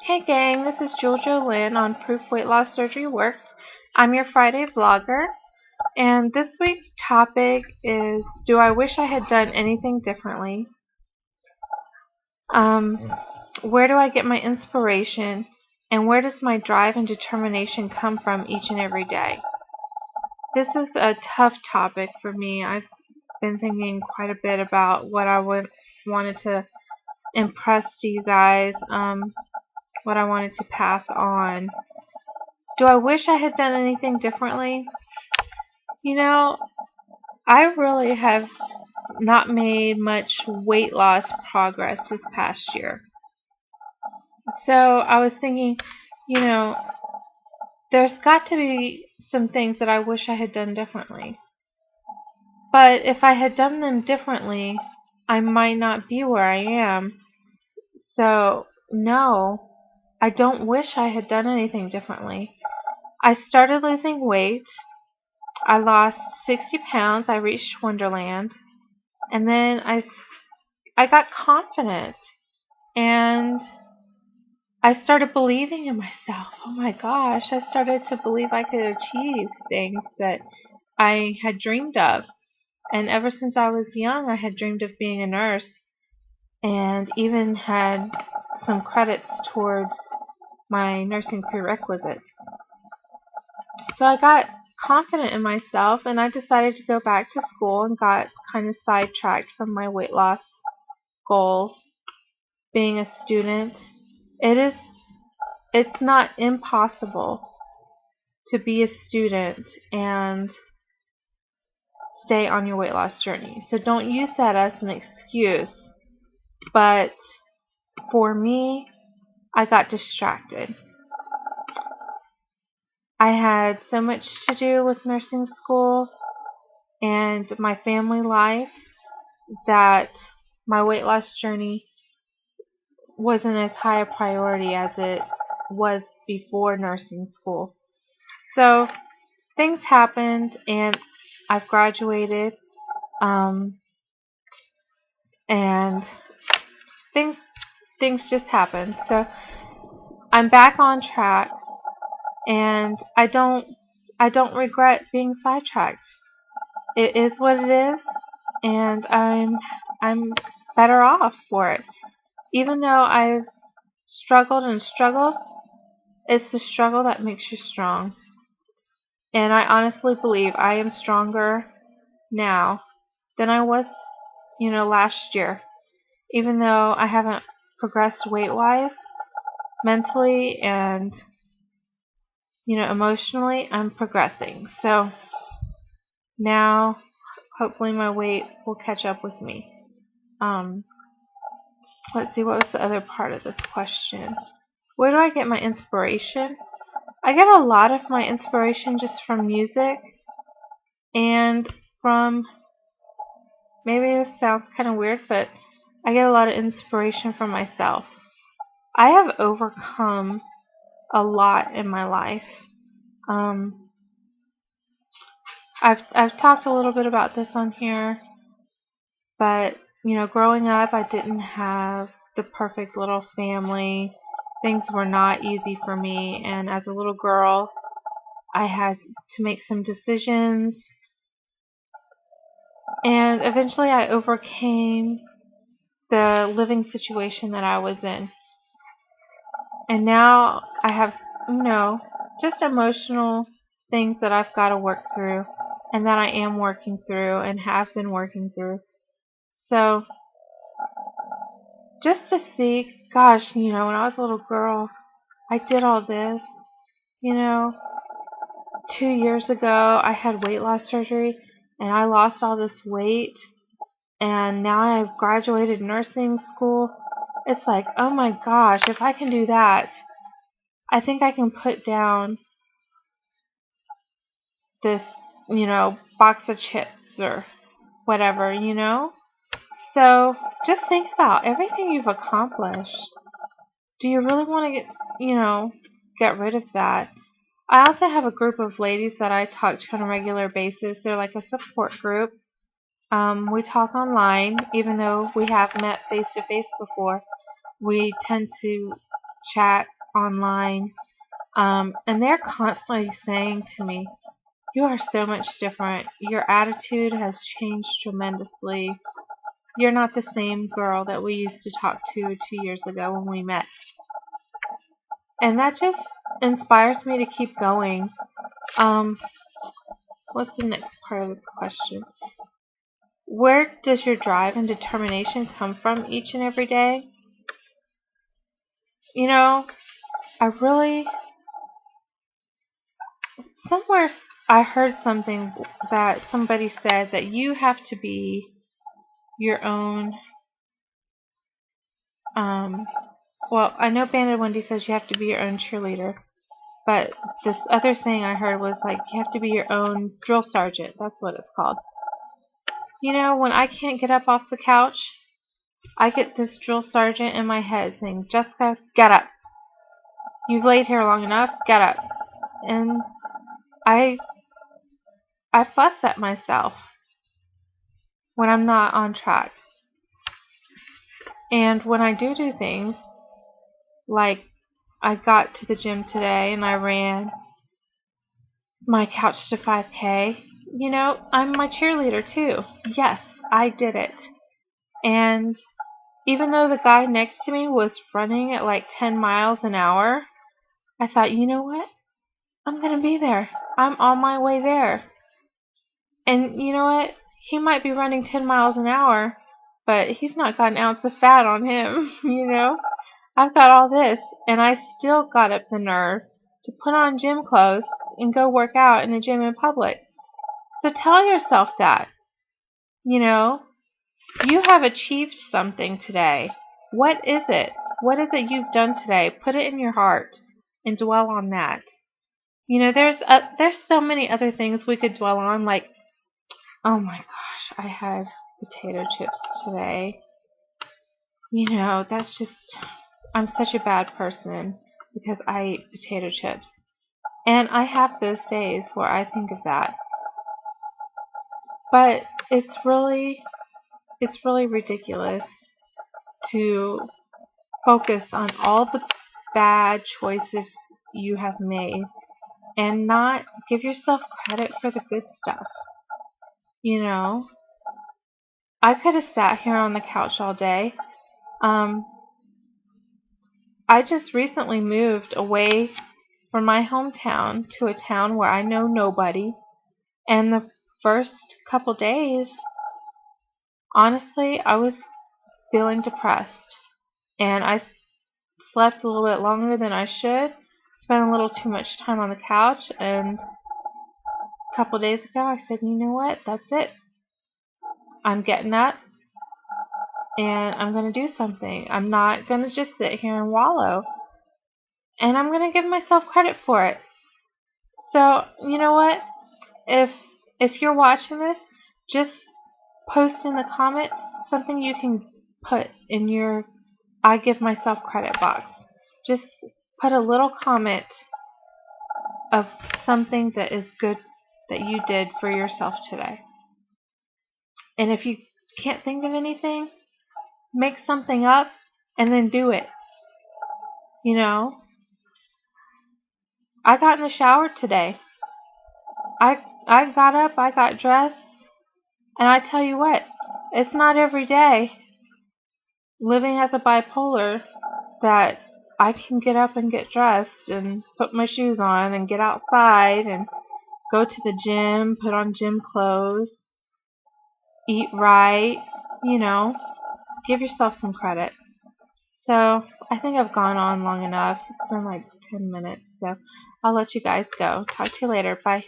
Hey gang, this is Julia Lynn on Proof Weight Loss Surgery Works. I'm your Friday vlogger, and this week's topic is, do I wish I had done anything differently? Where do I get my inspiration, and where does my drive and determination come from each and every day? This is a tough topic for me. I've been thinking quite a bit about what I wanted to impress to you guys, what I wanted to pass on. Do I wish I had done anything differently? You know, I really have not made much weight loss progress this past year. So I was thinking, there's got to be some things that I wish I had done differently. But if I had done them differently, I might not be where I am. So, no, I don't wish I had done anything differently. I started losing weight. I lost 60 pounds. I reached Wonderland. And then I got confident. And I started believing in myself. Oh my gosh, I started to believe I could achieve things that I had dreamed of. And ever since I was young, I had dreamed of being a nurse and even had some credits towards my nursing prerequisites. So I got confident in myself, and I decided to go back to school and got kind of sidetracked from my weight loss goals. Being a student, it's not impossible to be a student and stay on your weight loss journey. So don't use that as an excuse. But for me, I got distracted. I had so much to do with nursing school and my family life that my weight loss journey wasn't as high a priority as it was before nursing school. So things happened, and I've graduated, and things just happened. So I'm back on track, and I don't regret being sidetracked. It is what it is, and I'm better off for it. Even though I've struggled and struggled, it's the struggle that makes you strong. And I honestly believe I am stronger now than I was, last year. Even though I haven't progressed weight-wise, mentally and, emotionally, I'm progressing. So now, hopefully my weight will catch up with me. Let's see, what was the other part of this question? Where do I get my inspiration? I get a lot of my inspiration just from music and from, maybe this sounds kind of weird, but I get a lot of inspiration from myself. I have overcome a lot in my life. I've talked a little bit about this on here, but growing up, I didn't have the perfect little family. Things were not easy for me, and as a little girl, I had to make some decisions, and eventually I overcame the living situation that I was in. And now I have, just emotional things that I've got to work through, and that I am working through and have been working through. So, just to see, gosh, when I was a little girl, I did all this. 2 years ago, I had weight loss surgery, and I lost all this weight, and now I've graduated nursing school. It's like, oh my gosh, if I can do that, I think I can put down this, box of chips or whatever, So just think about everything you've accomplished. Do you really want to get rid of that? I also have a group of ladies that I talk to on a regular basis. They're like a support group. We talk online, even though we have met face to face before. We tend to chat online, and they're constantly saying to me, "You are so much different. Your attitude has changed tremendously. You're not the same girl that we used to talk to 2 years ago when we met." And that just inspires me to keep going. Um, what's the next part of this question? Where does your drive and determination come from each and every day? You know, I really, somewhere I heard something that somebody said that you have to be your own, well, I know Bandit Wendy says you have to be your own cheerleader, but this other saying I heard was like, you have to be your own drill sergeant. That's what it's called. You know, when I can't get up off the couch, I get this drill sergeant in my head saying, "Jessica, get up. You've laid here long enough, get up." And I I fuss at myself when I'm not on track. And when I do things, like I got to the gym today and I ran my couch to 5K, you know, I'm my cheerleader too. Yes, I did it. And even though the guy next to me was running at like 10 miles an hour, I thought, you know what? I'm going to be there. I'm on my way there. And you know what? He might be running 10 miles an hour, but he's not got an ounce of fat on him, you know? I've got all this, and I still got up the nerve to put on gym clothes and go work out in the gym in public. So tell yourself that, you know, you have achieved something today. What is it? What is it you've done today? Put it in your heart and dwell on that. You know, there's so many other things we could dwell on, like, oh my gosh, I had potato chips today. You know, that's just, I'm such a bad person because I eat potato chips. And I have those days where I think of that. But it's really ridiculous to focus on all the bad choices you have made and not give yourself credit for the good stuff. You know, I could have sat here on the couch all day. I just recently moved away from my hometown to a town where I know nobody. And the first couple days, honestly, I was feeling depressed. And I slept a little bit longer than I should, spent a little too much time on the couch, and a couple days ago I said, you know what, that's it. I'm getting up and I'm going to do something. I'm not going to just sit here and wallow. And I'm going to give myself credit for it. So, you know what? If you're watching this, just post in the comment something you can put in your I give myself credit box. Just put a little comment of something that is good that you did for yourself today. And if you can't think of anything, make something up and then do it. You know, I got in the shower today. I got up, I got dressed, and I tell you what, it's not every day living as a bipolar that I can get up and get dressed and put my shoes on and get outside and go to the gym, put on gym clothes, eat right, you know, give yourself some credit. So I think I've gone on long enough. It's been like 10 minutes, so I'll let you guys go. Talk to you later. Bye.